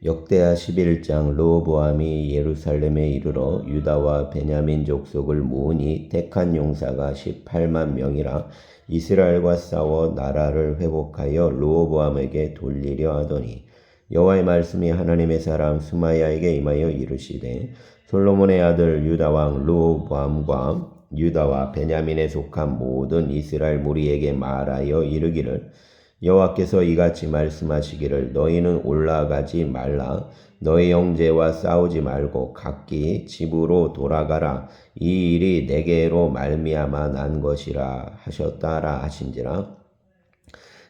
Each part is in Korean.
역대하 11장. 르호보암이 예루살렘에 이르러 유다와 베냐민 족속을 모으니 택한 용사가 18만 명이라 이스라엘과 싸워 나라를 회복하여 르호보암에게 돌리려 하더니 여호와의 말씀이 하나님의 사람 스마야에게 임하여 이르시되 솔로몬의 아들 유다 왕 르호보암과 유다와 베냐민에 속한 모든 이스라엘 무리에게 말하여 이르기를 여호와께서 이같이 말씀하시기를 너희는 올라가지 말라. 너희 형제와 싸우지 말고 각기 집으로 돌아가라. 이 일이 내게로 말미암아 난 것이라 하셨다라 하신지라.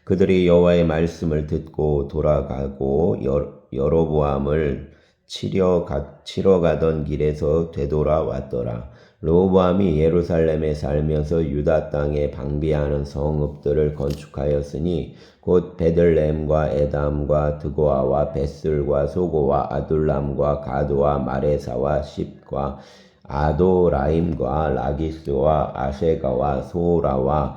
그들이 여호와의 말씀을 듣고 돌아가고 여로보암을 치러 가던 길에서 되돌아왔더라. 르호보암이 예루살렘에 살면서 유다 땅에 방비하는 성읍들을 건축하였으니 곧 베들레헴과 에담과 드고아와 벳슬과 소고와 아둘람과 가도와 마레사와 십과 아도라임과 라기스와 아셰가와 소라와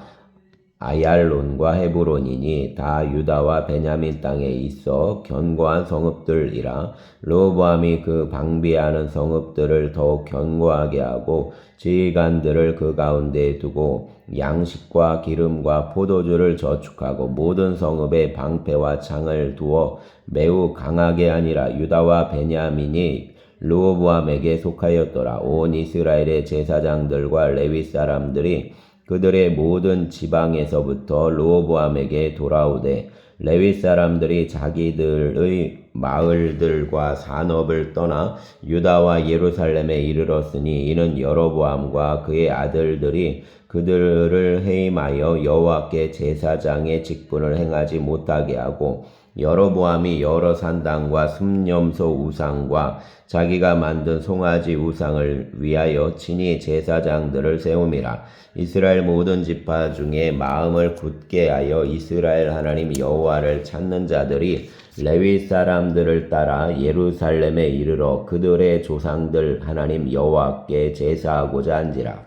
아얄론과 헤브론이니 다 유다와 베냐민 땅에 있어 견고한 성읍들이라. 르호보암이 그 방비하는 성읍들을 더욱 견고하게 하고 지휘관들을 그 가운데에 두고 양식과 기름과 포도주를 저축하고 모든 성읍에 방패와 창을 두어 매우 강하게 하니라. 유다와 베냐민이 르호보암에게 속하였더라. 온 이스라엘의 제사장들과 레위 사람들이 그들의 모든 지방에서부터 르호보암에게 돌아오되 레위 사람들이 자기들의 마을들과 산업을 떠나 유다와 예루살렘에 이르렀으니 이는 여로보암과 그의 아들들이 그들을 해임하여 여호와께 제사장의 직분을 행하지 못하게 하고 여로보암이 여러 산당과 습념소 우상과 자기가 만든 송아지 우상을 위하여 친히 제사장들을 세움이라. 이스라엘 모든 지파 중에 마음을 굳게 하여 이스라엘 하나님 여호와를 찾는 자들이 레위 사람들을 따라 예루살렘에 이르러 그들의 조상들 하나님 여호와께 제사하고자 한지라.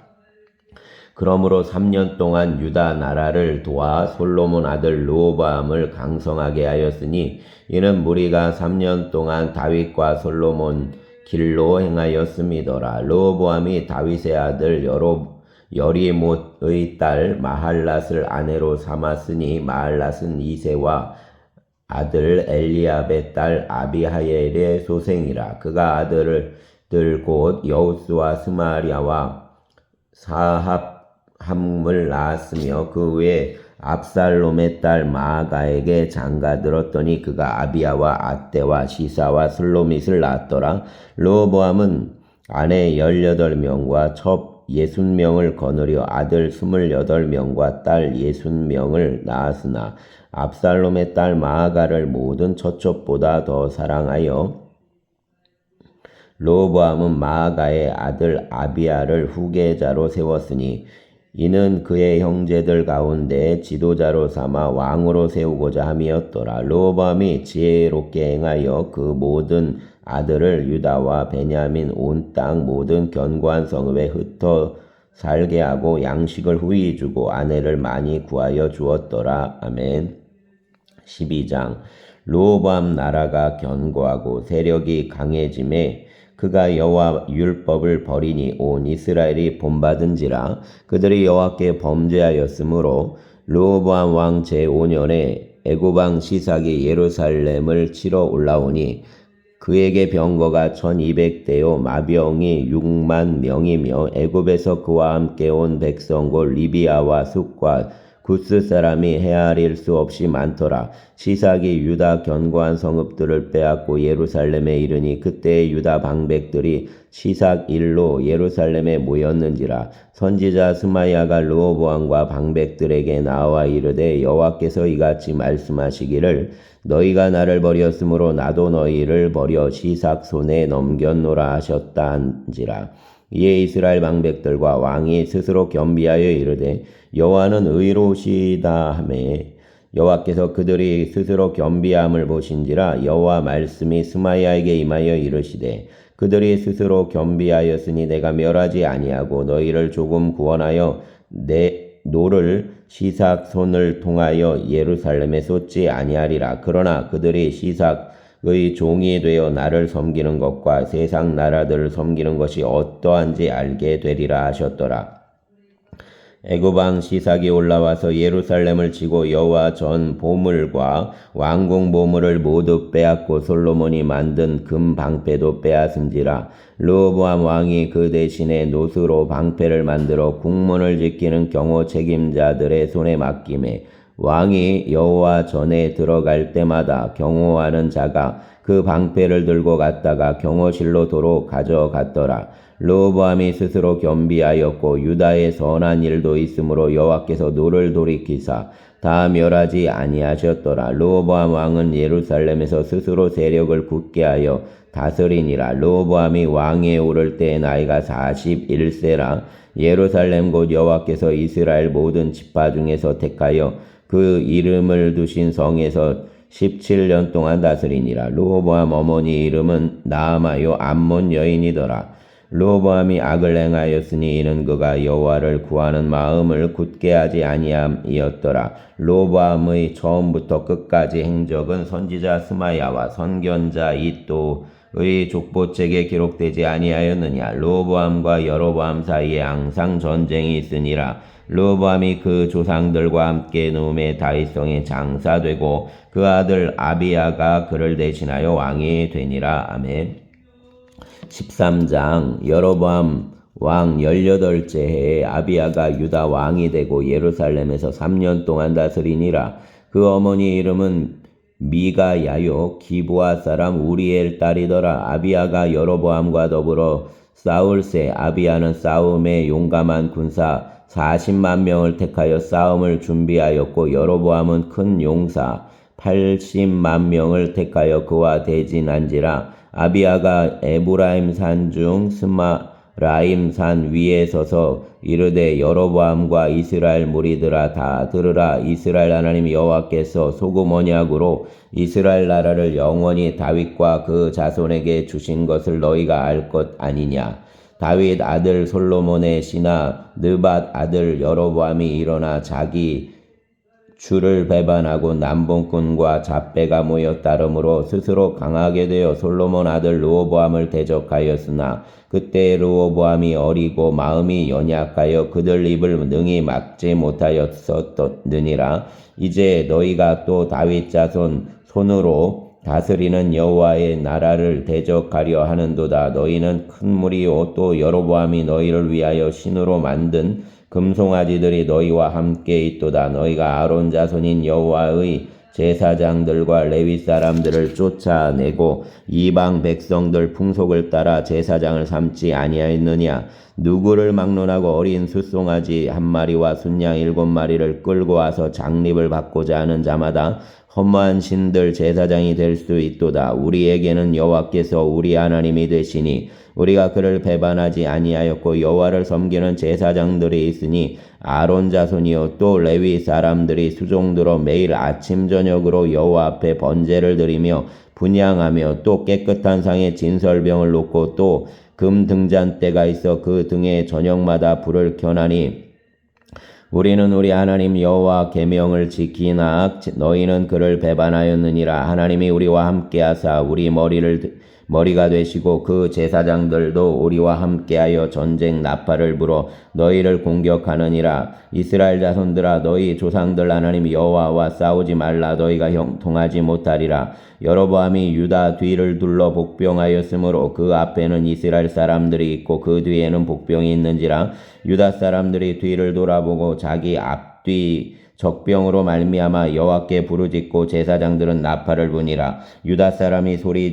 그러므로 3년 동안 유다 나라를 도와 솔로몬 아들 르호보암을 강성하게 하였으니 이는 무리가 3년 동안 다윗과 솔로몬 길로 행하였음이더라. 르호보암이 다윗의 아들 여리못의 딸 마할랏을 아내로 삼았으니 마할랏은 이새와 아들 엘리압의 딸 아비하엘의 소생이라. 그가 아들들 곧 여우스와 스마리아와 사합함을 낳았으며 그 외에 압살롬의 딸 마아가에게 장가들었더니 그가 아비야와 아떼와 시사와 슬로밋을 낳았더라. 르호보암은 아내 18명과 첩 60명을 거느려 아들 28명과 딸 60명을 낳았으나 압살롬의 딸 마아가를 모든 처첩보다 더 사랑하여 르호보암은 마아가의 아들 아비야를 후계자로 세웠으니 이는 그의 형제들 가운데 지도자로 삼아 왕으로 세우고자 함이었더라. 르호보암이 지혜롭게 행하여 그 모든 아들을 유다와 베냐민 온 땅 모든 견고한 성읍에 흩어 살게 하고 양식을 후히 주고 아내를 많이 구하여 주었더라. 아멘. 12장. 르호보암 나라가 견고하고 세력이 강해짐에 그가 여호와 율법을 버리니 온 이스라엘이 본받은지라. 그들이 여호와께 범죄하였으므로 르호보암 왕 제5년에 애굽 왕 시삭이 예루살렘을 치러 올라오니 그에게 병거가 1200대요 마병이 6만 명이며 애굽에서 그와 함께 온 백성 곧 리비아와 숫과 구스 사람이 헤아릴 수 없이 많더라. 시삭이 유다 견고한 성읍들을 빼앗고 예루살렘에 이르니 그때 유다 방백들이 시삭 일로 예루살렘에 모였는지라. 선지자 스마야가 르호보암과 방백들에게 나와 이르되 여호와께서 이같이 말씀하시기를 너희가 나를 버렸으므로 나도 너희를 버려 시삭 손에 넘겼노라 하셨다 한지라. 이에 이스라엘 방백들과 왕이 스스로 겸비하여 이르되 여호와는 의로우시다 하매 여호와께서 그들이 스스로 겸비함을 보신지라. 여호와 말씀이 스마야에게 임하여 이르시되 그들이 스스로 겸비하였으니 내가 멸하지 아니하고 너희를 조금 구원하여 내 노를 시삭 손을 통하여 예루살렘에 쏟지 아니하리라. 그러나 그들이 시삭 의 종이 되어 나를 섬기는 것과 세상 나라들을 섬기는 것이 어떠한지 알게 되리라 하셨더라. 애굽 왕 시삭이 올라와서 예루살렘을 치고 여호와 전 보물과 왕궁 보물을 모두 빼앗고 솔로몬이 만든 금 방패도 빼앗은지라. 르호보암 왕이 그 대신에 노스로 방패를 만들어 국문을 지키는 경호 책임자들의 손에 맡기매 왕이 여호와 전에 들어갈 때마다 경호하는 자가 그 방패를 들고 갔다가 경호실로 도로 가져갔더라. 르호보암이 스스로 겸비하였고 유다에 선한 일도 있으므로 여호와께서 노를 돌이키사 다 멸하지 아니하셨더라. 르호보암 왕은 예루살렘에서 스스로 세력을 굳게 하여 다스리니라. 르호보암이 왕위에 오를 때의 나이가 41세라. 예루살렘 곧 여호와께서 이스라엘 모든 지파 중에서 택하여 그 이름을 두신 성에서 17년 동안 다스리니라. 르호보암 어머니 이름은 나아마요 암몬 여인이더라. 르호보암이 악을 행하였으니 이는 그가 여호와를 구하는 마음을 굳게 하지 아니함이었더라. 르호보암의 처음부터 끝까지 행적은 선지자 스마야와 선견자 이또의 족보책에 기록되지 아니하였느냐. 르호보암과 여로보암 사이에 항상 전쟁이 있으니라. 르호보암이 그 조상들과 함께 누움의 다윗성에 장사되고 그 아들 아비야가 그를 대신하여 왕이 되니라. 아멘. 13장. 여로보암 왕 18째 해에 아비야가 유다 왕이 되고 예루살렘에서 3년 동안 다스리니라. 그 어머니 이름은 미가야요 기브아 사람 우리엘 딸이더라. 아비야가 여로보암과 더불어 싸울새. 아비야는 싸움에 용감한 군사 40만 명을 택하여 싸움을 준비하였고 여로보암은 큰 용사 80만 명을 택하여 그와 대진한지라. 아비야가 에브라임 산 중 스마라임 산 위에 서서 이르되 여로보암과 이스라엘 무리들아 다 들으라. 이스라엘 하나님 여호와께서 소금 언약으로 이스라엘 나라를 영원히 다윗과 그 자손에게 주신 것을 너희가 알 것 아니냐. 다윗 아들 솔로몬의 신하 느밧 아들 여로보암이 일어나 자기 주를 배반하고 남봉꾼과 잡배가 모여 따름으로 스스로 강하게 되어 솔로몬 아들 르호보암을 대적하였으나 그때 르호보암이 어리고 마음이 연약하여 그들 입을 능히 막지 못하였었느니라. 이제 너희가 또 다윗 자손 손으로 다스리는 여호와의 나라를 대적하려 하는도다. 너희는 큰 무리요 또 여로보암이 너희를 위하여 신으로 만든 금송아지들이 너희와 함께 있도다. 너희가 아론 자손인 여호와의 제사장들과 레위 사람들을 쫓아내고 이방 백성들 풍속을 따라 제사장을 삼지 아니하였느냐. 누구를 막론하고 어린 숫송아지 1마리와 순양 7마리를 끌고 와서 장립을 받고자 하는 자마다 험한 신들 제사장이 될 수 있도다. 우리에게는 여호와께서 우리 하나님이 되시니 우리가 그를 배반하지 아니하였고 여호와를 섬기는 제사장들이 있으니 아론 자손이요 또 레위 사람들이 수종들어 매일 아침 저녁으로 여호와 앞에 번제를 드리며 분향하며 또 깨끗한 상에 진설병을 놓고 또 금 등잔대가 있어 그 등에 저녁마다 불을 켜나니 우리는 우리 하나님 여호와 계명을 지키나 너희는 그를 배반하였느니라. 하나님이 우리와 함께하사 우리 머리가 되시고 그 제사장들도 우리와 함께하여 전쟁 나팔을 불어 너희를 공격하느니라. 이스라엘 자손들아 너희 조상들 하나님 여호와와 싸우지 말라. 너희가 형통하지 못하리라. 여로보암이 유다 뒤를 둘러 복병하였으므로 그 앞에는 이스라엘 사람들이 있고 그 뒤에는 복병이 있는지라. 유다 사람들이 뒤를 돌아보고 자기 앞뒤 적병으로 말미암아 여호와께 부르짖고 제사장들은 나팔을 부니라. 유다 사람이 소리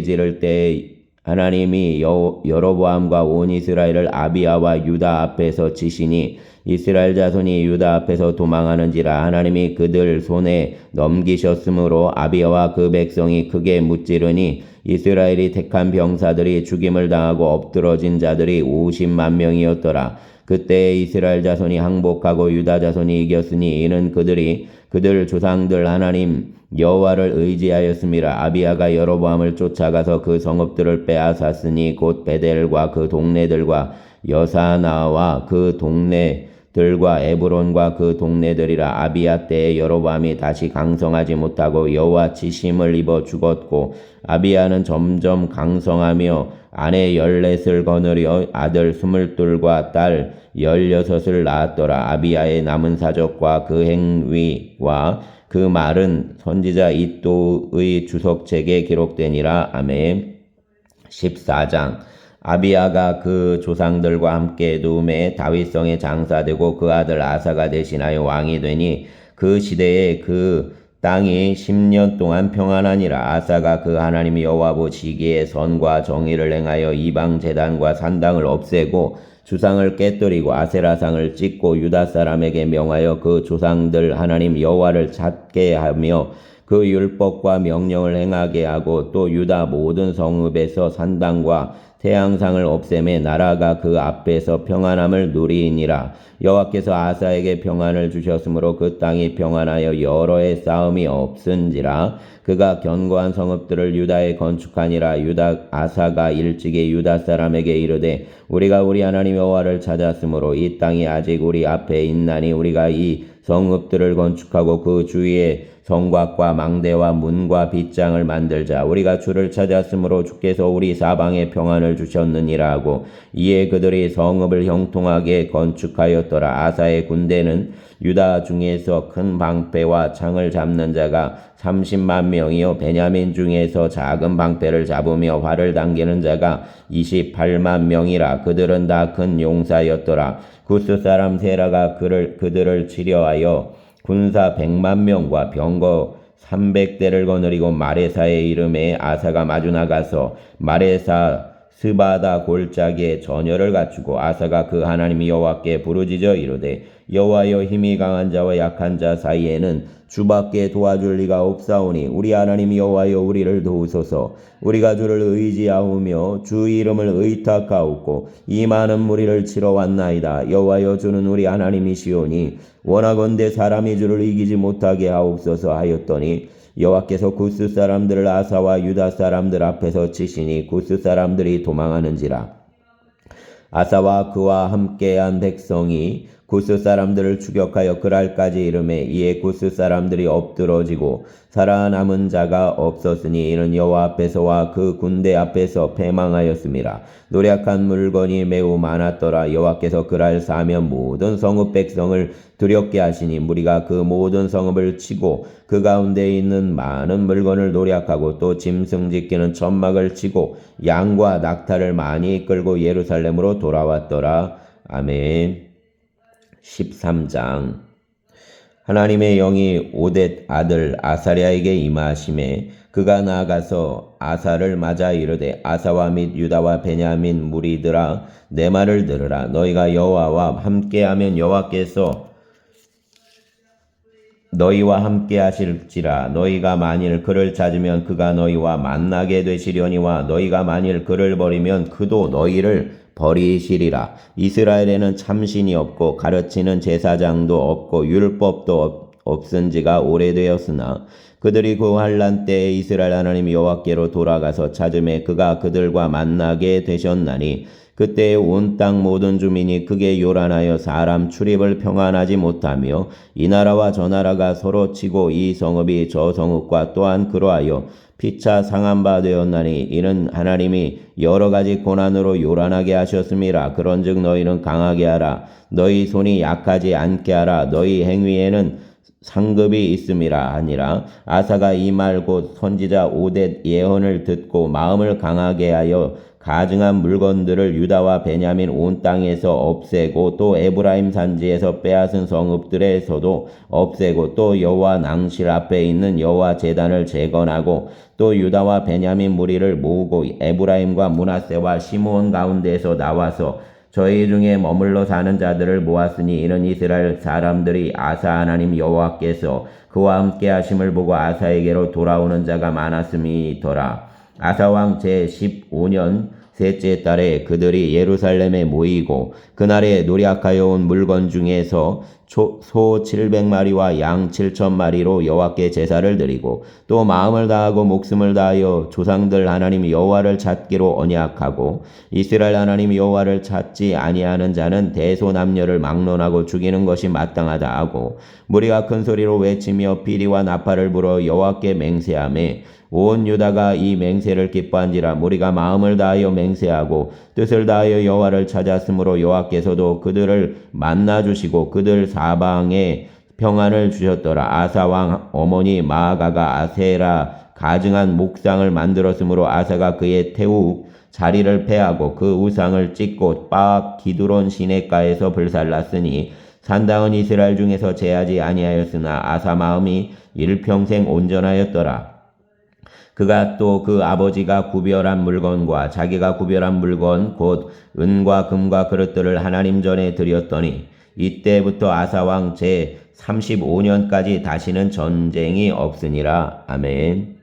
지를 때 하나님이 여로보암과 온 이스라엘을 아비야와 유다 앞에서 치시니 이스라엘 자손이 유다 앞에서 도망하는지라. 하나님이 그들 손에 넘기셨으므로 아비야와 그 백성이 크게 무찌르니 이스라엘이 택한 병사들이 죽임을 당하고 엎드러진 자들이 50만 명이었더라. 그때 이스라엘 자손이 항복하고 유다 자손이 이겼으니 이는 그들이 그들 조상들 하나님 여호와를 의지하였음이라. 아비야가 여로보암을 쫓아가서 그 성읍들을 빼앗았으니 곧 베델과 그 동네들과 여사나와 그 동네 들과 에브론과 그 동네들이라. 아비야 때에 여로보암이 다시 강성하지 못하고 여호와 치심을 입어 죽었고, 아비야는 점점 강성하며 아내 14을 거느려 아들 22과 딸 16을 낳았더라. 아비야의 남은 사적과 그 행위와 그 말은 선지자 이또의 주석책에 기록되니라. 아멘. 14장. 아비야가 그 조상들과 함께 누움에 다윗성에 장사되고 그 아들 아사가 대신하여 왕이 되니 그 시대에 그 땅이 10년 동안 평안하니라. 아사가 그 하나님 여호와 보시기에 선과 정의를 행하여 이방 제단과 산당을 없애고 주상을 깨뜨리고 아세라상을 찢고 유다 사람에게 명하여 그 조상들 하나님 여호와를 찾게 하며 그 율법과 명령을 행하게 하고 또 유다 모든 성읍에서 산당과 태양상을 없애매 나라가 그 앞에서 평안함을 누리니라. 여호와께서 아사에게 평안을 주셨으므로 그 땅이 평안하여 여러 해 싸움이 없은지라. 그가 견고한 성읍들을 유다에 건축하니라. 아사가 일찍이 유다 사람에게 이르되 우리가 우리 하나님 여호와를 찾았으므로 이 땅이 아직 우리 앞에 있나니 우리가 이 성읍들을 건축하고 그 주위에 성곽과 망대와 문과 빗장을 만들자. 우리가 주를 찾았으므로 주께서 우리 사방에 평안을 주셨느니라 하고 이에 그들이 성읍을 형통하게 건축하였더라. 아사의 군대는 유다 중에서 큰 방패와 창을 잡는 자가 30만 명이요 베냐민 중에서 작은 방패를 잡으며 활을 당기는 자가 28만 명이라. 그들은 다 큰 용사였더라. 구스 사람 세라가 그들을 치려하여 군사 100만 명과 병거 300대를 거느리고 마레사의 이름에 아사가 마주 나가서 마레사 스바다 골짜기에 전열을 갖추고 아사가 그 하나님 여호와께 부르짖어 이르되 여호와여 힘이 강한 자와 약한 자 사이에는 주밖에 도와줄 리가 없사오니 우리 하나님 여호와여 우리를 도우소서. 우리가 주를 의지하오며 주 이름을 의탁하옵고 이 많은 무리를 치러 왔나이다. 여호와여 주는 우리 하나님이시오니 원하건대 사람이 주를 이기지 못하게 하옵소서 하였더니 여호와께서 구스 사람들을 아사와 유다 사람들 앞에서 치시니 구스 사람들이 도망하는지라. 아사와 그와 함께한 백성이 구스 사람들을 추격하여 그랄까지 이르매 이에 구스 사람들이 엎드러지고 살아남은 자가 없었으니 이는 여호와 앞에서와 그 군대 앞에서 패망하였음이라. 노력한 물건이 매우 많았더라. 여호와께서 그랄 사면 모든 성읍 백성을 두렵게 하시니 무리가 그 모든 성읍을 치고 그 가운데 있는 많은 물건을 노력하고 또 짐승 지키는 천막을 치고 양과 낙타를 많이 끌고 예루살렘으로 돌아왔더라. 아멘. 13장. 하나님의 영이 오뎃 아들 아사랴에게 임하심에 그가 나아가서 아사를 맞아 이르되 아사와 및 유다와 베냐민 무리들아 내 말을 들으라. 너희가 여호와와 함께하면 여호와께서 너희와 함께 하실지라. 너희가 만일 그를 찾으면 그가 너희와 만나게 되시려니와 너희가 만일 그를 버리면 그도 너희를 버리시리라. 이스라엘에는 참신이 없고 가르치는 제사장도 없고 율법도 없은 지가 오래되었으나 그들이 그 환난 때에 이스라엘 하나님 여호와께로 돌아가서 찾음에 그가 그들과 만나게 되셨나니 그때에 온 땅 모든 주민이 크게 요란하여 사람 출입을 평안하지 못하며 이 나라와 저 나라가 서로 치고 이 성읍이 저 성읍과 또한 그러하여 피차 상한 바 되었나니 이는 하나님이 여러 가지 고난으로 요란하게 하셨음이라. 그런즉 너희는 강하게 하라. 너희 손이 약하지 않게 하라. 너희 행위에는 상급이 있음이라 하니라. 아사가 이 말 곧 선지자 오뎃 예언을 듣고 마음을 강하게 하여 가증한 물건들을 유다와 베냐민 온 땅에서 없애고 또 에브라임 산지에서 빼앗은 성읍들에서도 없애고 또 여호와 낭실 앞에 있는 여호와 제단을 재건하고 또 유다와 베냐민 무리를 모으고 에브라임과 므낫세와 시므온 가운데에서 나와서 저희 중에 머물러 사는 자들을 모았으니 이는 이스라엘 사람들이 아사 하나님 여호와께서 그와 함께 하심을 보고 아사에게로 돌아오는 자가 많았음이더라. 아사왕 제15년 셋째 달에 그들이 예루살렘에 모이고 그날에 노력하여 온 물건 중에서 소 700마리와 양 7,000마리로 여호와께 제사를 드리고 또 마음을 다하고 목숨을 다하여 조상들 하나님 여호와를 찾기로 언약하고 이스라엘 하나님 여호와를 찾지 아니하는 자는 대소남녀를 막론하고 죽이는 것이 마땅하다 하고 무리가 큰 소리로 외치며 피리와 나팔을 불어 여호와께 맹세하매 온 유다가 이 맹세를 기뻐한지라 무리가 마음을 다하여 맹세하고 뜻을 다하여 여호와를 찾았으므로 여호와께서도 그들을 만나 주시고 그들 사방에 평안을 주셨더라. 아사 왕 어머니 마아가가 아세라 가증한 목상을 만들었으므로 아사가 그의 태우 자리를 패하고 그 우상을 찢고 빠 기드론 시냇가에서 불살랐으니 산당은 이스라엘 중에서 제하지 아니하였으나 아사 마음이 일평생 온전하였더라. 그가 또 그 아버지가 구별한 물건과 자기가 구별한 물건 곧 은과 금과 그릇들을 하나님 전에 드렸더니 이때부터 아사왕 제 35년까지 다시는 전쟁이 없으니라. 아멘.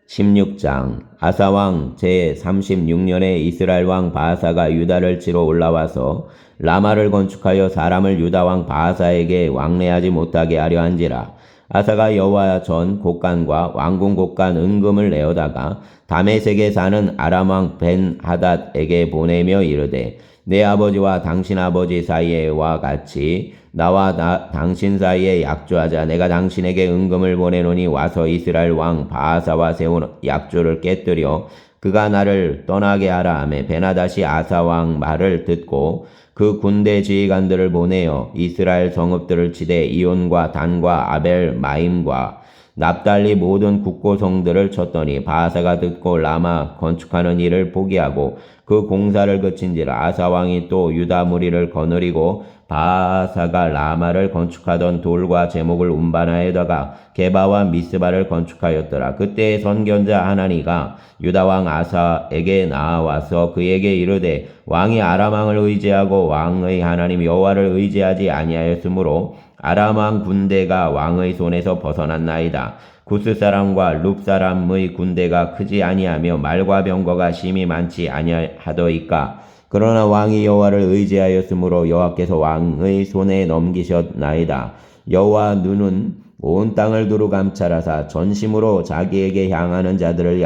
16장 아사왕 제 36년에 이스라엘 왕 바아사가 유다를 치러 올라와서 라마를 건축하여 사람을 유다왕 바아사에게 왕래하지 못하게 하려 한지라. 아사가 여호와 전 곡간과 왕궁 곡간 은금을 내어다가 다메섹에 사는 아람왕 벤하닷에게 보내며 이르되 내 아버지와 당신 아버지 사이에와 같이 나와 당신 사이에 약조하자. 내가 당신에게 은금을 보내노니 와서 이스라엘 왕 바아사와 세운 약조를 깨뜨려 그가 나를 떠나게 하라 하매 벤하닷이 아사 왕 말을 듣고 그 군대 지휘관들을 보내어 이스라엘 성읍들을 치되 이온과 단과 아벨 마임과 납달리 모든 국고성들을 쳤더니 바아사가 듣고 라마 건축하는 일을 포기하고 그 공사를 그친지라. 아사 왕이 또 유다 무리를 거느리고 바아사가 라마를 건축하던 돌과 제목을 운반하여다가 게바와 미스바를 건축하였더라. 그때 선견자 하나니가 유다 왕 아사에게 나와서 그에게 이르되 왕이 아람 왕을 의지하고 왕의 하나님 여호와를 의지하지 아니하였으므로 아람 왕 군대가 왕의 손에서 벗어났나이다. 구스 사람과 룹 사람의 군대가 크지 아니하며 말과 병거가 심히 많지 아니하더이까. 그러나 왕이 여호와를 의지하였으므로 여호와께서 왕의 손에 넘기셨나이다. 여호와 눈은 온 땅을 두루 감찰하사 전심으로 자기에게 향하는 자들을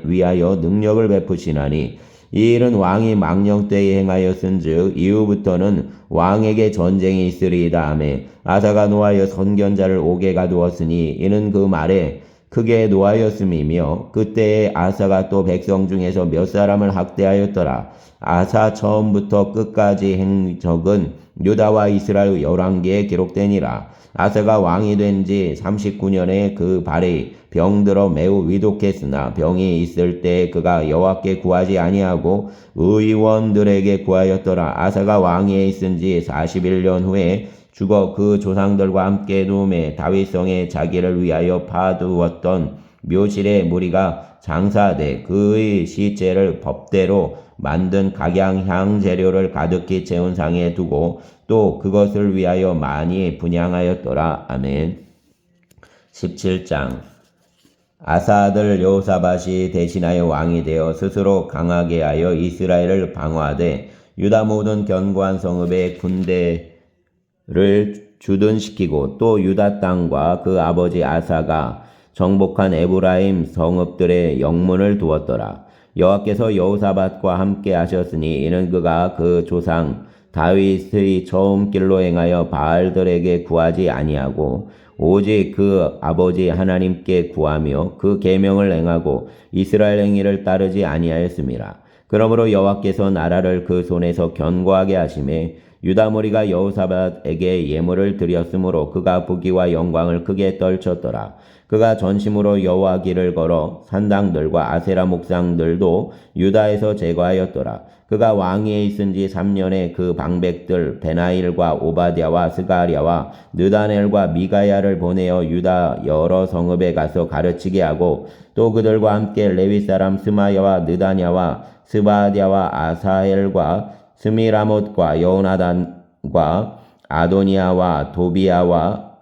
위하여 능력을 베푸시나니 이 일은 왕이 망령 때에 행하였은즉 이후부터는 왕에게 전쟁이 있으리이다 하매 아사가 노하여 선견자를 옥에 가두었으니 이는 그 말에 크게 노하였음이며 그때에 아사가 또 백성 중에서 몇 사람을 학대하였더라. 아사 처음부터 끝까지 행적은 유다와 이스라엘 열왕기에 기록되니라. 아사가 왕이 된 지 39년에 그 발이 병들어 매우 위독했으나 병이 있을 때 그가 여호와께 구하지 아니하고 의원들에게 구하였더라. 아사가 왕위에 있은 지 41년 후에 죽어 그 조상들과 함께 누움에 다윗성에 자기를 위하여 파두었던 묘실의 무리가 장사하되 그의 시체를 법대로 만든 각양향 재료를 가득히 채운 상에 두고 또 그것을 위하여 많이 분향하였더라. 아멘. 17장 아사 아들 여호사밧이 대신하여 왕이 되어 스스로 강하게 하여 이스라엘을 방어하되 유다 모든 견고한 성읍의 군대를 주둔시키고 또 유다 땅과 그 아버지 아사가 정복한 에브라임 성읍들의 영문을 두었더라. 여호와께서 여호사밧과 함께 하셨으니 이는 그가 그 조상 다윗의 처음 길로 행하여 바알들에게 구하지 아니하고 오직 그 아버지 하나님께 구하며 그 계명을 행하고 이스라엘 행위를 따르지 아니하였음이라. 그러므로 여호와께서 나라를 그 손에서 견고하게 하심에 유다 무리가 여호사밧에게 예물을 드렸으므로 그가 부귀와 영광을 크게 떨쳤더라. 그가 전심으로 여호와 길을 걸어 산당들과 아세라 목상들도 유다에서 제거하였더라. 그가 왕위에 있은 지 3년에 그 방백들 베나일과 오바댜와 스가랴와 느다넬과 미가야를 보내어 유다 여러 성읍에 가서 가르치게 하고 또 그들과 함께 레위 사람 스마야와 느다냐와 스바랴와 아사헬과 스미라못과 여호나단과 아도니아와 도비아와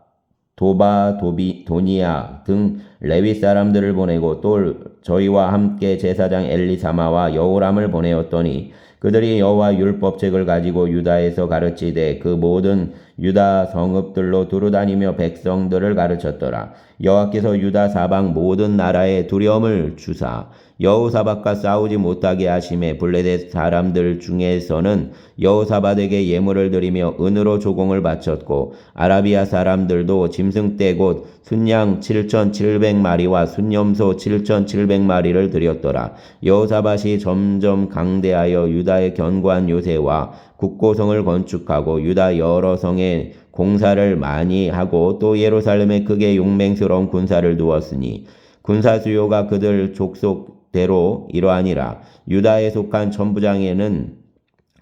도니아 등 레위 사람들을 보내고 또 저희와 함께 제사장 엘리사마와 여호람을 보내었더니 그들이 여호와 율법책을 가지고 유다에서 가르치되 그 모든 유다 성읍들로 두루다니며 백성들을 가르쳤더라. 여호와께서 유다 사방 모든 나라에 두려움을 주사 여호사밧과 싸우지 못하게 하심에 블레셋 사람들 중에서는 여호사밧에게 예물을 드리며 은으로 조공을 바쳤고 아라비아 사람들도 짐승떼 곧 순양 7,700마리와 순염소 7,700마리를 드렸더라. 여호사밧이 점점 강대하여 유다의 견고한 요새와 국고성을 건축하고 유다 여러 성에 공사를 많이 하고 또 예루살렘에 크게 용맹스러운 군사를 두었으니 군사 수요가 그들 족속대로 이러하니라. 유다에 속한 천부장에는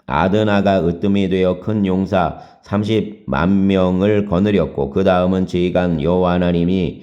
아드나가 으뜸이 되어 큰 용사 30만 명을 거느렸고 그 다음은 지휘관 여호와 하나님이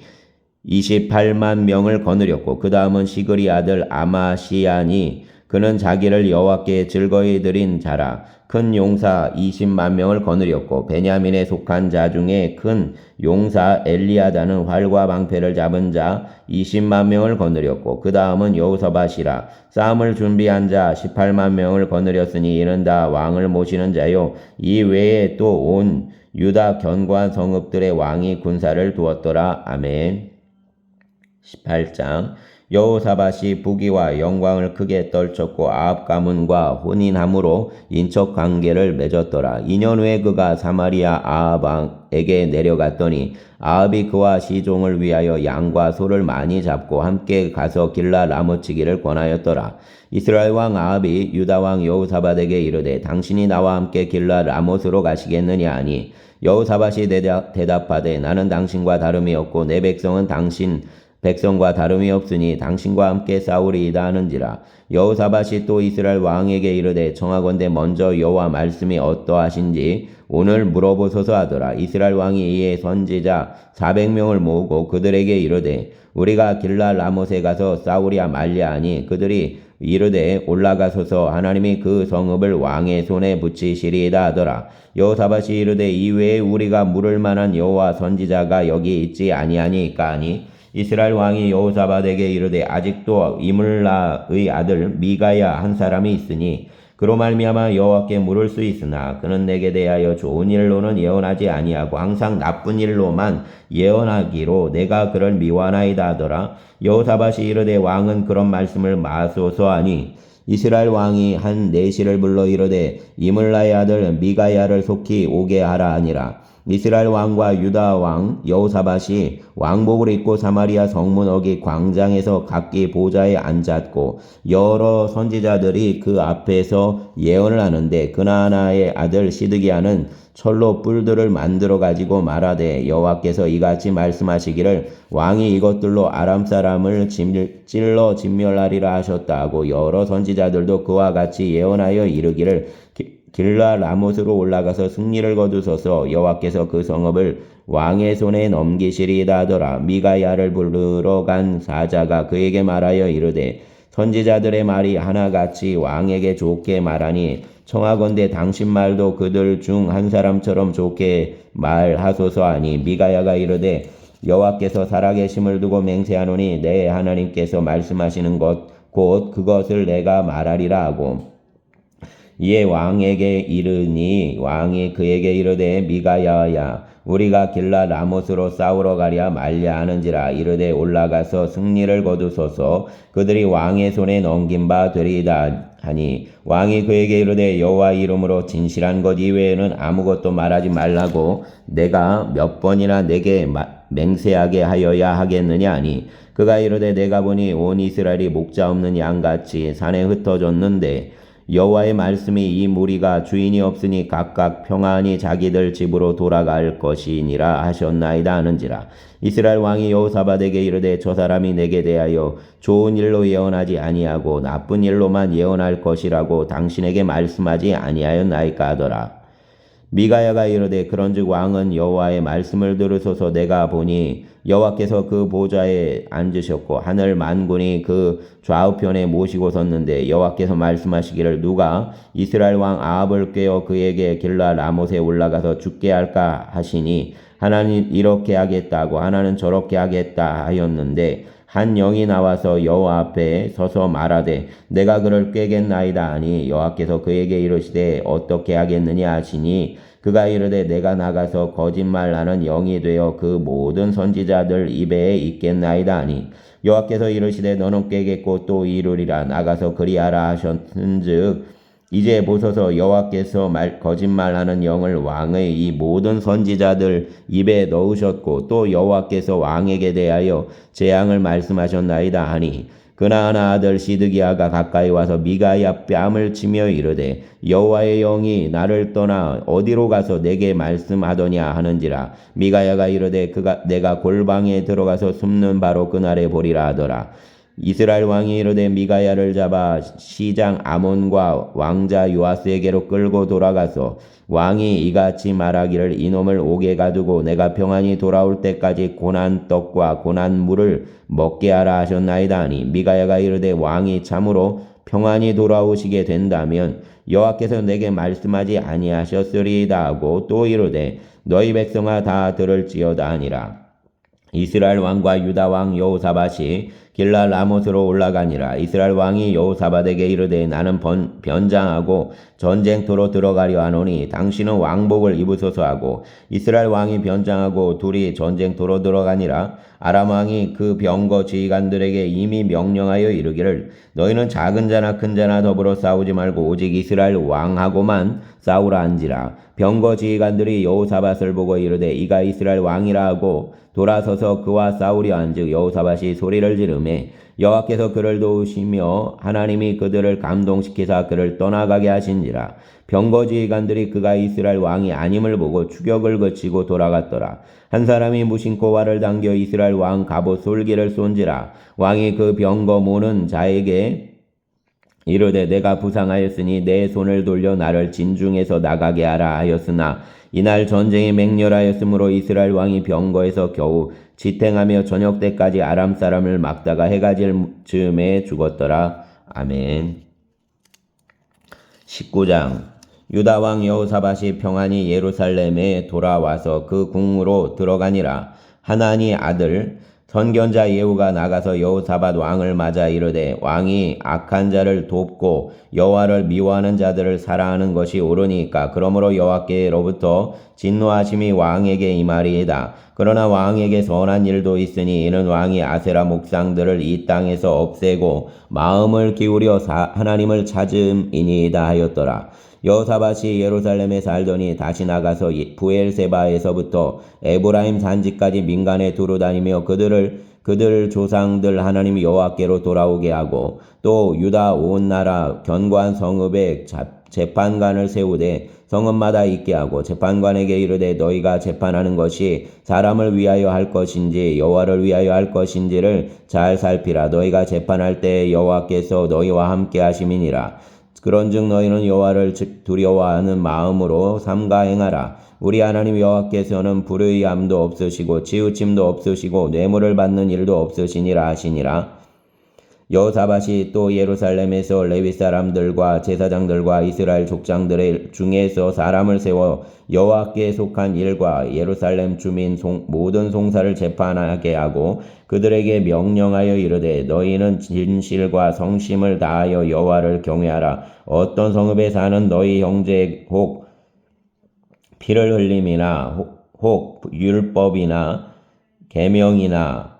28만 명을 거느렸고 그 다음은 시그리 아들 아마시아니 그는 자기를 여호와께 즐거이 드린 자라. 큰 용사 20만 명을 거느렸고 베냐민에 속한 자 중에 큰 용사 엘리아다는 활과 방패를 잡은 자 20만 명을 거느렸고 그 다음은 여호사밧이라. 싸움을 준비한 자 18만 명을 거느렸으니 이는 다 왕을 모시는 자요. 이 외에 또 온 유다 견고한 성읍들의 왕이 군사를 두었더라. 아멘. 18장 여호사밧이 부귀와 영광을 크게 떨쳤고 아합 가문과 혼인함으로 인척 관계를 맺었더라. 2년 후에 그가 사마리아 아합 왕에게 내려갔더니 아합이 그와 시종을 위하여 양과 소를 많이 잡고 함께 가서 길라 라모치기를 권하였더라. 이스라엘 왕 아합이 유다 왕 여호사밧에게 이르되 당신이 나와 함께 길라 라못으로 가시겠느냐 하니 여호사밧이 대답하되 나는 당신과 다름이 없고 내 백성은 당신 백성과 다름이 없으니 당신과 함께 싸우리이다 하는지라. 여호사밧이 또 이스라엘 왕에게 이르되 청하건대 먼저 여호와 말씀이 어떠하신지 오늘 물어보소서 하더라. 이스라엘 왕이 이에 선지자 400명을 모으고 그들에게 이르되 우리가 길라 라못에 가서 싸우랴 말랴 하니 그들이 이르되 올라가소서 하나님이 그 성읍을 왕의 손에 붙이시리이다 하더라. 여호사밧이 이르되 이외에 우리가 물을 만한 여호와 선지자가 여기 있지 아니하니까 하니 이스라엘 왕이 여호사밧에게 이르되 아직도 이물라의 아들 미가야 한 사람이 있으니 그로 말미암아 여호와께 물을 수 있으나 그는 내게 대하여 좋은 일로는 예언하지 아니하고 항상 나쁜 일로만 예언하기로 내가 그를 미워하나이다 하더라. 여호사밧이 이르되 왕은 그런 말씀을 마소서 하니 이스라엘 왕이 한 내시를 불러 이르되 이물라의 아들 미가야를 속히 오게 하라 하니라. 이스라엘 왕과 유다 왕 여호사밧이 왕복을 입고 사마리아 성문 어기 광장에서 각기 보좌에 앉았고 여러 선지자들이 그 앞에서 예언을 하는데 그나나의 아들 시드기야는 철로 뿔들을 만들어 가지고 말하되 여호와께서 이같이 말씀하시기를 왕이 이것들로 아람 사람을 찔러 진멸하리라 하셨다 하고 여러 선지자들도 그와 같이 예언하여 이르기를 길라 라못으로 올라가서 승리를 거두소서 여호와께서 그 성읍을 왕의 손에 넘기시리이다 하더라. 미가야를 부르러 간 사자가 그에게 말하여 이르되 선지자들의 말이 하나같이 왕에게 좋게 말하니 청하건대 당신 말도 그들 중 한 사람처럼 좋게 말하소서 하니 미가야가 이르되 여호와께서 살아계심을 두고 맹세하노니 내 하나님께서 말씀하시는 것 곧 그것을 내가 말하리라 하고 이에 왕에게 이르니 왕이 그에게 이르되 미가야야 우리가 길라 라못으로 싸우러 가랴 말랴 하는지라. 이르되 올라가서 승리를 거두소서 그들이 왕의 손에 넘긴 바 되리이다 하니 왕이 그에게 이르되 여호와 이름으로 진실한 것 이외에는 아무것도 말하지 말라고 내가 몇 번이나 내게 맹세하게 하여야 하겠느냐 하니 그가 이르되 내가 보니 온 이스라엘이 목자 없는 양같이 산에 흩어졌는데 여호와의 말씀이 이 무리가 주인이 없으니 각각 평안히 자기들 집으로 돌아갈 것이니라 하셨나이다 하는지라. 이스라엘 왕이 여호사밧에게 이르되 저 사람이 내게 대하여 좋은 일로 예언하지 아니하고 나쁜 일로만 예언할 것이라고 당신에게 말씀하지 아니하였나이까 하더라. 미가야가 이르되 그런즉 왕은 여호와의 말씀을 들으소서. 내가 보니 여호와께서 그 보좌에 앉으셨고 하늘 만군이 그 좌우편에 모시고 섰는데 여호와께서 말씀하시기를 누가 이스라엘 왕 아합을 꾀어 그에게 길라 라못에 올라가서 죽게 할까 하시니 하나는 이렇게 하겠다고 하나는 저렇게 하겠다 하였는데 한 영이 나와서 여호와 앞에 서서 말하되 내가 그를 꾀겠나이다 하니 여호와께서 그에게 이르시되 어떻게 하겠느냐 하시니 그가 이르되 내가 나가서 거짓말하는 영이 되어 그 모든 선지자들 입에 있겠나이다 하니 여호와께서 이르시되 너는 꾀겠고 또 이루리라 나가서 그리하라 하셨은즉 이제 보소서 여호와께서 거짓말하는 영을 왕의 이 모든 선지자들 입에 넣으셨고 또 여호와께서 왕에게 대하여 재앙을 말씀하셨나이다 하니 그나아나 아들 시드기야가 가까이 와서 미가야 뺨을 치며 이르되 여호와의 영이 나를 떠나 어디로 가서 내게 말씀하더냐 하는지라 미가야가 이르되 내가 골방에 들어가서 숨는 바로 그날에 보리라 하더라. 이스라엘 왕이 이르되 미가야를 잡아 시장 아몬과 왕자 요아스에게로 끌고 돌아가서 왕이 이같이 말하기를 이놈을 옥에 가두고 내가 평안히 돌아올 때까지 고난 떡과 고난 물을 먹게 하라 하셨나이다 하니 미가야가 이르되 왕이 참으로 평안히 돌아오시게 된다면 여호와께서 내게 말씀하지 아니하셨으리이다 하고 또 이르되 너희 백성아 다 들을지어다 하니라. 이스라엘 왕과 유다 왕 여호사밧이 길랄 라못으로 올라가니라. 이스라엘 왕이 여호사밧에게 이르되 나는 변장하고 전쟁터로 들어가려 하노니 당신은 왕복을 입으소서 하고 이스라엘 왕이 변장하고 둘이 전쟁터로 들어가니라. 아람 왕이 그 병거 지휘관들에게 이미 명령하여 이르기를 너희는 작은 자나 큰 자나 더불어 싸우지 말고 오직 이스라엘 왕하고만 싸우라 한지라. 병거 지휘관들이 여호사밧을 보고 이르되 이가 이스라엘 왕이라 하고 돌아서서 그와 싸우려 한즉 여호사밧이 소리를 지르매 여호와께서 그를 도우시며 하나님이 그들을 감동시키사 그를 떠나가게 하신지라. 병거 지휘관들이 그가 이스라엘 왕이 아님을 보고 추격을 그치고 돌아갔더라. 한 사람이 무심코 활을 당겨 이스라엘 왕 갑옷 솔기를 쏜지라. 왕이 그 병거 모는 자에게 이르되 내가 부상하였으니 내 손을 돌려 나를 진중에서 나가게 하라 하였으나 이날 전쟁이 맹렬하였으므로 이스라엘 왕이 병거에서 겨우 지탱하며 저녁 때까지 아람 사람을 막다가 해가 질 즈음에 죽었더라. 아멘. 19장 유다 왕 여호사밧이 평안히 예루살렘에 돌아와서 그 궁으로 들어가니라. 하나니 아들 선견자 예후가 나가서 여호사밧 왕을 맞아 이르되 왕이 악한 자를 돕고 여호와를 미워하는 자들을 사랑하는 것이 옳으니까 그러므로 여호와께로부터 진노하심이 왕에게 임하리이다. 그러나 왕에게 선한 일도 있으니 이는 왕이 아세라 목상들을 이 땅에서 없애고 마음을 기울여 하나님을 찾음이니이다 하였더라. 여호사밧이 예루살렘에 살더니 다시 나가서 부엘세바에서부터 에브라임 산지까지 민간에 두루 다니며 그들 조상들 하나님 여호와께로 돌아오게 하고 또 유다 온 나라 견고한 성읍에 재판관을 세우되 성읍마다 있게 하고 재판관에게 이르되 너희가 재판하는 것이 사람을 위하여 할 것인지 여호와를 위하여 할 것인지를 잘 살피라. 너희가 재판할 때 여호와께서 너희와 함께 하심이니라. 그런즉 너희는 여호와를 두려워하는 마음으로 삼가 행하라. 우리 하나님 여호와께서는 불의함도 없으시고 치우침도 없으시고 뇌물을 받는 일도 없으시니라 하시니라. 여호사밧이 또 예루살렘에서 레위 사람들과 제사장들과 이스라엘 족장들 중에서 사람을 세워 여호와께 속한 일과 예루살렘 주민 모든 송사를 재판하게 하고 그들에게 명령하여 이르되 너희는 진실과 성심을 다하여 여호와를 경외하라. 어떤 성읍에 사는 너희 형제 혹 피를 흘림이나 혹 율법이나 계명이나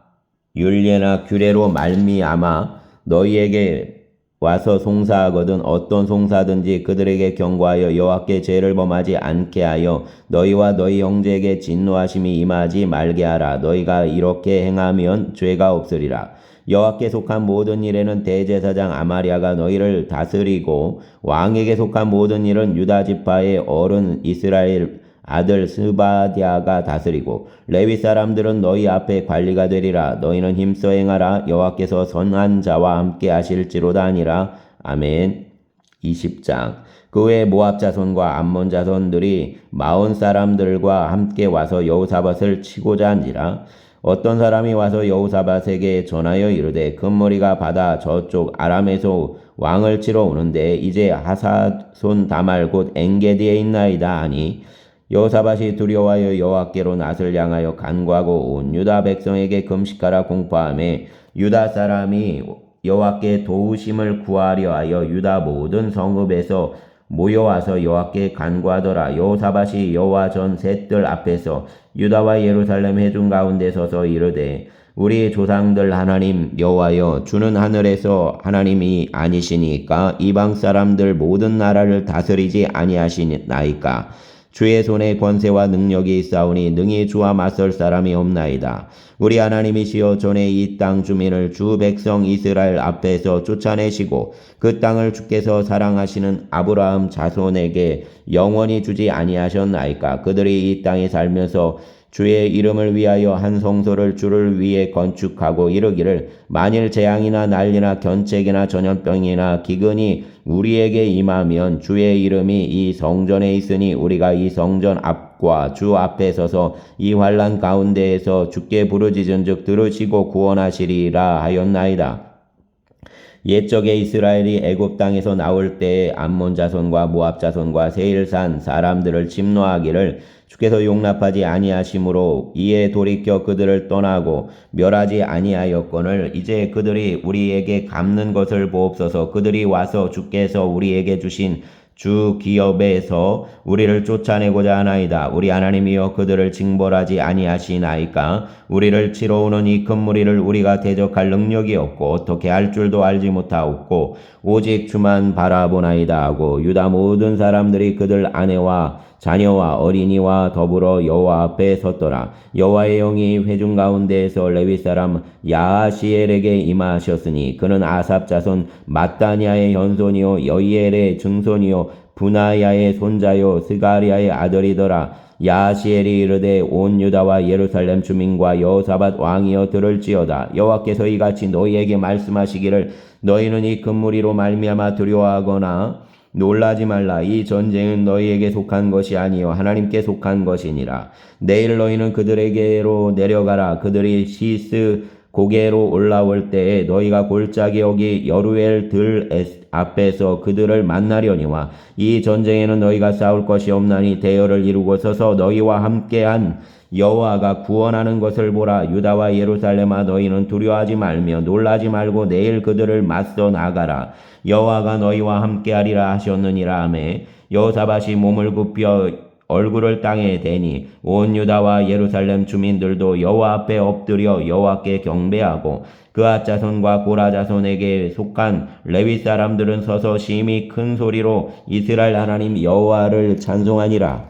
율례나 규례로 말미암아 너희에게 와서 송사하거든 어떤 송사든지 그들에게 경고하여 여호와께 죄를 범하지 않게 하여 너희와 너희 형제에게 진노하심이 임하지 말게 하라. 너희가 이렇게 행하면 죄가 없으리라. 여호와께 속한 모든 일에는 대제사장 아마리아가 너희를 다스리고 왕에게 속한 모든 일은 유다 지파의 어른 이스라엘 아들 스바디아가 다스리고 레위 사람들은 너희 앞에 관리가 되리라. 너희는 힘써 행하라. 여호와께서 선한 자와 함께 하실지로다 하니라. 아멘. 20장 그 후에 모압 자손과 암몬 자손들이 마온 사람들과 함께 와서 여호사밧을 치고자 한지라. 어떤 사람이 와서 여호사밧에게 전하여 이르되 금머리가 바다 저쪽 아람에서 왕을 치러 오는데 이제 하사손 다말 곧 엔게디에 있나이다 하니 여호사밧이 두려워하여 여호와께로 낯을 향하여 간구하고 온 유다 백성에게 금식하라 공포하며 유다 사람이 여호와께 도우심을 구하려 하여 유다 모든 성읍에서 모여와서 여호와께 간구하더라. 여호사밧이 여호와 전 셋들 앞에서 유다와 예루살렘 회중 가운데 서서 이르되 우리 조상들 하나님 여호와여, 주는 하늘에서 하나님이 아니시니까 이방 사람들 모든 나라를 다스리지 아니하시나이까. 주의 손에 권세와 능력이 있사오니 능히 주와 맞설 사람이 없나이다. 우리 하나님이시여, 전에 이 땅 주민을 주 백성 이스라엘 앞에서 쫓아내시고 그 땅을 주께서 사랑하시는 아브라함 자손에게 영원히 주지 아니하셨나이까. 그들이 이 땅에 살면서 주의 이름을 위하여 한 성소를 주를 위해 건축하고 이르기를 만일 재앙이나 난리나 견책이나 전염병이나 기근이 우리에게 임하면 주의 이름이 이 성전에 있으니 우리가 이 성전 앞과 주 앞에 서서 이 환난 가운데에서 주께 부르짖은즉 들으시고 구원하시리라 하였나이다. 옛적에 이스라엘이 애굽 땅에서 나올 때에 암몬 자손과 모압 자손과 세일산 사람들을 침노하기를 주께서 용납하지 아니하심으로 이에 돌이켜 그들을 떠나고 멸하지 아니하였거늘 이제 그들이 우리에게 갚는 것을 보옵소서. 그들이 와서 주께서 우리에게 주신 주 기업에서 우리를 쫓아내고자 하나이다. 우리 하나님이여, 그들을 징벌하지 아니하시나이까. 우리를 치러 오는 이 큰 무리를 우리가 대적할 능력이 없고 어떻게 할 줄도 알지 못하옵고 오직 주만 바라보나이다 하고 유다 모든 사람들이 그들 아내와 자녀와 어린이와 더불어 여호와 앞에 섰더라. 여호와의 영이 회중 가운데에서 레위 사람 야하시엘에게 임하셨으니 그는 아삽 자손 마따니아의 현손이요 여이엘의 증손이요 분하야의 손자요 스가리아의 아들이더라. 야하시엘이 이르되 온 유다와 예루살렘 주민과 여호사밧 왕이여 들을지어다. 여호와께서 이같이 너희에게 말씀하시기를 너희는 이 큰 무리로 말미암아 두려워하거나 놀라지 말라. 이 전쟁은 너희에게 속한 것이 아니요 하나님께 속한 것이니라. 내일 너희는 그들에게로 내려가라. 그들이 시스 고개로 올라올 때에 너희가 골짜기 여기 여루엘 들 앞에서 그들을 만나려니와 이 전쟁에는 너희가 싸울 것이 없나니 대열을 이루고 서서 너희와 함께한 여호와가 구원하는 것을 보라. 유다와 예루살렘아, 너희는 두려워하지 말며 놀라지 말고 내일 그들을 맞서 나가라. 여호와가 너희와 함께하리라 하셨느니라 하매 여호사밧이 몸을 굽혀 얼굴을 땅에 대니 온 유다와 예루살렘 주민들도 여호와 앞에 엎드려 여호와께 경배하고 그앗 자손과 고라 자손에게 속한 레위 사람들은 서서 심히 큰 소리로 이스라엘 하나님 여호와를 찬송하니라.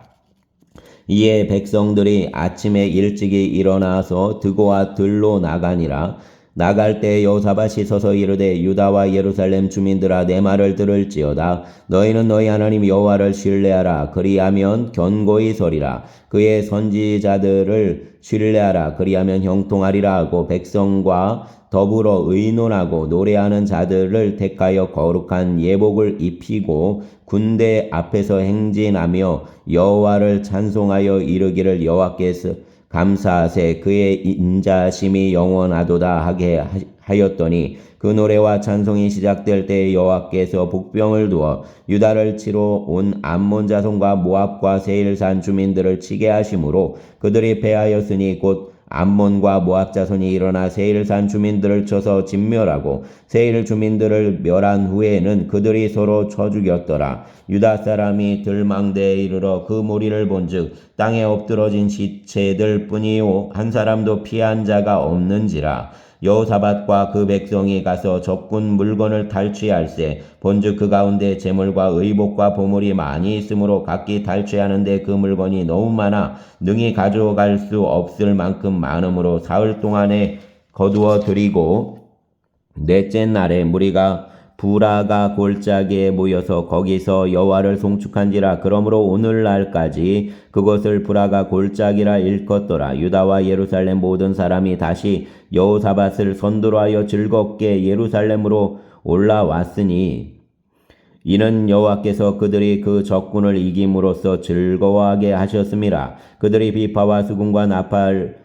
이에 백성들이 아침에 일찍이 일어나서 드고와 들로 나가니라. 나갈 때 여호사밧이 서서 이르되 유다와 예루살렘 주민들아, 내 말을 들을지어다. 너희는 너희 하나님 여호와를 신뢰하라. 그리하면 견고히 서리라. 그의 선지자들을 신뢰하라. 그리하면 형통하리라 하고 백성과 더불어 의논하고 노래하는 자들을 택하여 거룩한 예복을 입히고 군대 앞에서 행진하며 여호와를 찬송하여 이르기를 여호와께서 감사하세 그의 인자심이 영원하도다 하게 하였더니 그 노래와 찬송이 시작될 때 여호와께서 복병을 두어 유다를 치러 온 암몬 자손과 모압과 세일산 주민들을 치게 하심으로 그들이 패하였으니 곧 암몬과 모압 자손이 일어나 세일산 주민들을 쳐서 진멸하고 세일 주민들을 멸한 후에는 그들이 서로 쳐 죽였더라. 유다 사람이 들망대에 이르러 그 무리를 본즉 땅에 엎드러진 시체들 뿐이요 한 사람도 피한 자가 없는지라. 여호사밧과 그 백성이 가서 적군 물건을 탈취할세 본즉 그 가운데 재물과 의복과 보물이 많이 있으므로 각기 탈취하는데 그 물건이 너무 많아 능히 가져갈 수 없을 만큼 많으므로 사흘 동안에 거두어 들이고 넷째 날에 무리가 부라가 골짜기에 모여서 거기서 여호와를 송축한지라. 그러므로 오늘날까지 그것을 부라가 골짜기라 일컫더라. 유다와 예루살렘 모든 사람이 다시 여호사밧을 선두로하여 즐겁게 예루살렘으로 올라왔으니 이는 여호와께서 그들이 그 적군을 이김으로써 즐거워하게 하셨음이라. 그들이 비파와 수금과 나팔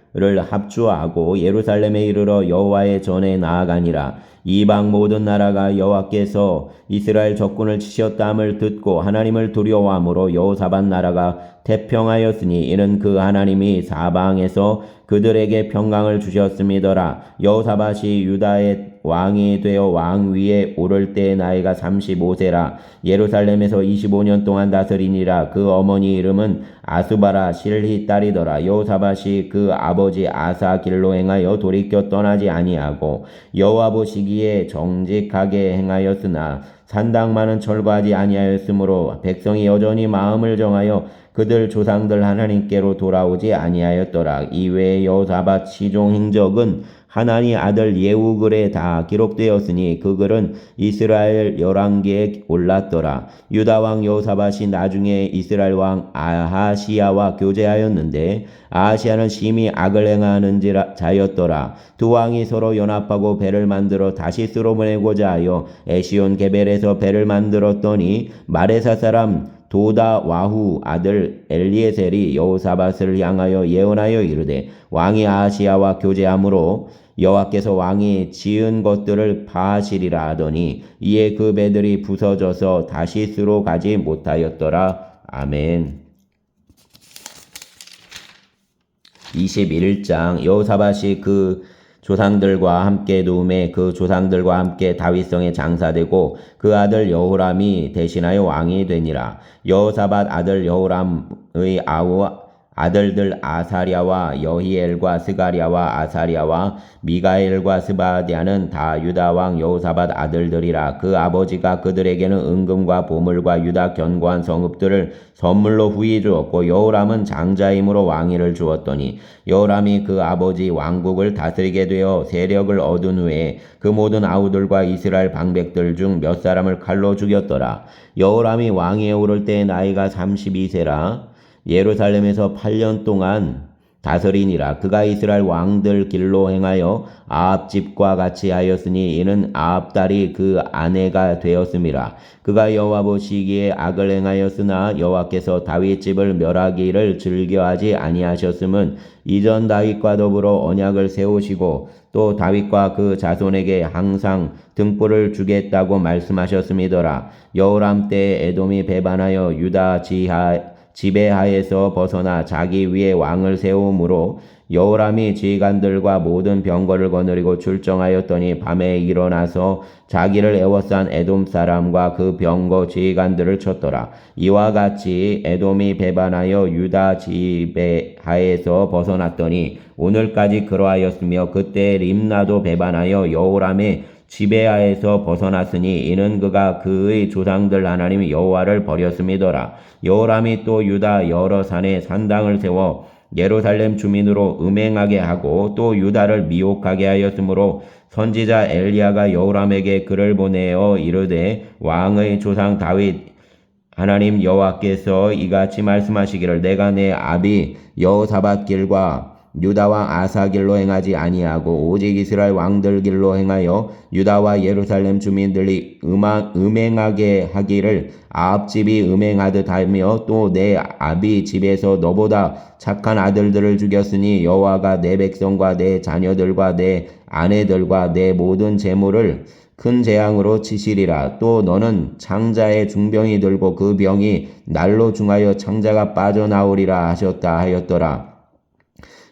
합주하고 예루살렘에 이르러 여호와의 전에 나아가니라. 이방 모든 나라가 여호와께서 이스라엘 적군을 치셨다함을 듣고 하나님을 두려워함으로 여호사밧 나라가 태평하였으니 이는 그 하나님이 사방에서 그들에게 평강을 주셨음이더라. 여호사밧이 유다의 왕이 되어 왕 위에 오를 때의 나이가 35세라. 예루살렘에서 25년 동안 다스리니라. 그 어머니 이름은 아수바라 실히 딸이더라. 여호사밧이 그 아버지 아사 길로 행하여 돌이켜 떠나지 아니하고 여호와 보시기에 정직하게 행하였으나 산당만은 철거하지 아니하였으므로 백성이 여전히 마음을 정하여 그들 조상들 하나님께로 돌아오지 아니하였더라. 이외에 여호사밧 시종 행적은 하나니 아들 예후 글에 다 기록되었으니 그 글은 이스라엘 열왕기에 올랐더라. 유다 왕 여호사밧이 나중에 이스라엘 왕 아하시야와 교제하였는데 아하시야는 심히 악을 행하는 자였더라. 두 왕이 서로 연합하고 배를 만들어 다시스로 보내고자 하여 에시온 게벨에서 배를 만들었더니 마레사 사람 도다 와후 아들 엘리에셀이 여호사밧을 향하여 예언하여 이르되 왕이 아하시야와 교제하므로 여호와께서 왕이 지은 것들을 파하시리라 하더니 이에 그 배들이 부서져서 다시스로 가지 못하였더라. 아멘. 21장 여호사밧이 그 조상들과 함께 누움에 그 조상들과 함께 다윗성에 장사되고 그 아들 여호람이 대신하여 왕이 되니라. 여호사밧 아들 여호람의 아들들 아사랴와 여히엘과 스가랴와 아사랴와 미가엘과 스바디아는 다 유다 왕 여호사밧 아들들이라. 그 아버지가 그들에게는 은금과 보물과 유다 견고한 성읍들을 선물로 후히 주었고 여호람은 장자임으로 왕위를 주었더니 여호람이 그 아버지 왕국을 다스리게 되어 세력을 얻은 후에 그 모든 아우들과 이스라엘 방백들 중 몇 사람을 칼로 죽였더라. 여호람이 왕위에 오를 때 나이가 32세라. 예루살렘에서 8년 동안 다스리니라. 그가 이스라엘 왕들 길로 행하여 아합 집과 같이 하였으니 이는 아합 딸이 그 아내가 되었음이라. 그가 여호와 보시기에 악을 행하였으나 여호와께서 다윗 집을 멸하기를 즐겨하지 아니하셨음은 이전 다윗과 더불어 언약을 세우시고 또 다윗과 그 자손에게 항상 등불을 주겠다고 말씀하셨음이더라. 여호람 때 에돔이 배반하여 유다 지배하에서 벗어나 자기 위에 왕을 세우므로 여호람이 지휘관들과 모든 병거를 거느리고 출정하였더니 밤에 일어나서 자기를 애워싼 에돔 사람과 그 병거 지휘관들을 쳤더라. 이와 같이 에돔이 배반하여 유다 지배하에서 벗어났더니 오늘까지 그러하였으며 그때 림나도 배반하여 여호람의 지배하에서 벗어났으니 이는 그가 그의 조상들 하나님 여호와를 버렸음이더라. 여호람이 또 유다 여러 산에 산당을 세워 예루살렘 주민으로 음행하게 하고 또 유다를 미혹하게 하였으므로 선지자 엘리야가 여호람에게 글을 보내어 이르되 왕의 조상 다윗 하나님 여호와께서 이같이 말씀하시기를 내가 내 아비 여호사밧 길과 유다왕 아사 길로 행하지 아니하고 오직 이스라엘 왕들 길로 행하여 유다와 예루살렘 주민들이 음행하게 하기를 아합 집이 음행하듯 하며 또 내 아비 집에서 너보다 착한 아들들을 죽였으니 여호와가 내 백성과 내 자녀들과 내 아내들과 내 모든 재물을 큰 재앙으로 치시리라. 또 너는 창자의 중병이 들고 그 병이 날로 중하여 창자가 빠져나오리라 하셨다 하였더라.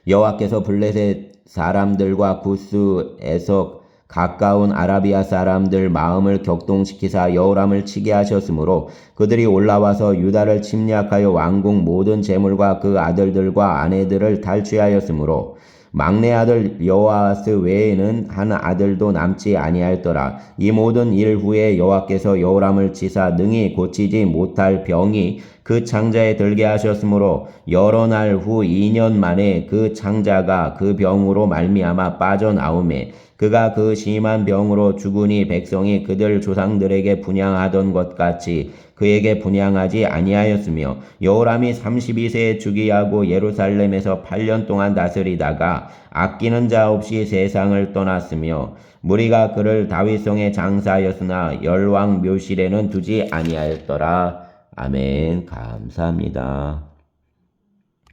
여호와께서 블레셋 사람들과 구스에서 가까운 아라비아 사람들 마음을 격동시키사 여호람을 치게 하셨으므로 그들이 올라와서 유다를 침략하여 왕궁 모든 재물과 그 아들들과 아내들을 탈취하였으므로 막내 아들 여호아스 외에는 한 아들도 남지 아니하였더라. 이 모든 일 후에 여호와께서 여호람을 치사 능히 고치지 못할 병이 그 창자에 들게 하셨으므로 여러 날 후 2년 만에 그 창자가 그 병으로 말미암아 빠져나오매 그가 그 심한 병으로 죽으니 백성이 그들 조상들에게 분향하던 것 같이 그에게 분향하지 아니하였으며 여호람이 32세에 즉위하고 예루살렘에서 8년 동안 다스리다가 아끼는 자 없이 세상을 떠났으며 무리가 그를 다윗성에 장사하였으나 열왕 묘실에는 두지 아니하였더라. 아멘. 감사합니다.